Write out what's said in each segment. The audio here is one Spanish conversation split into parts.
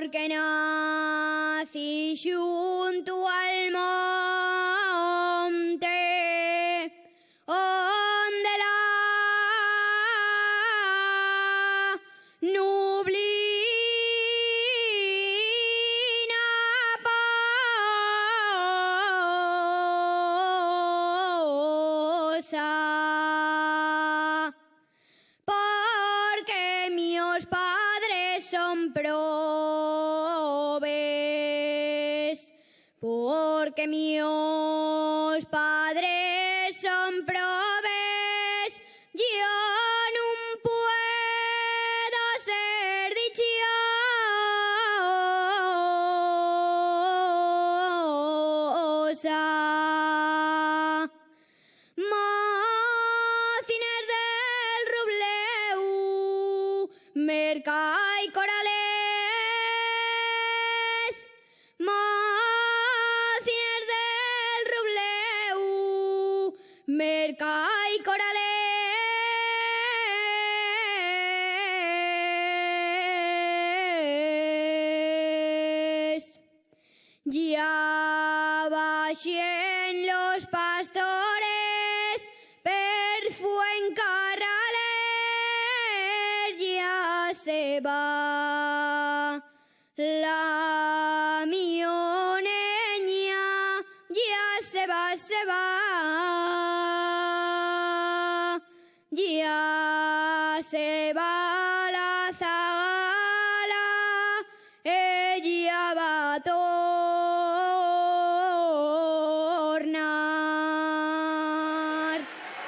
porque nací junto al monte, donde la nublina posa, porque mis padres son probes, porque mis padres son probes, yo no puedo ser dichosa. Mocines del Robleu, Mercai Corales, mocines del Robleu, Mercai Corales. Ya baixen los pastores per Fuencarrales, ya se va la mioneña, ya se va, ya se va la zagala, ella va a tornar.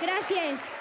Gracias.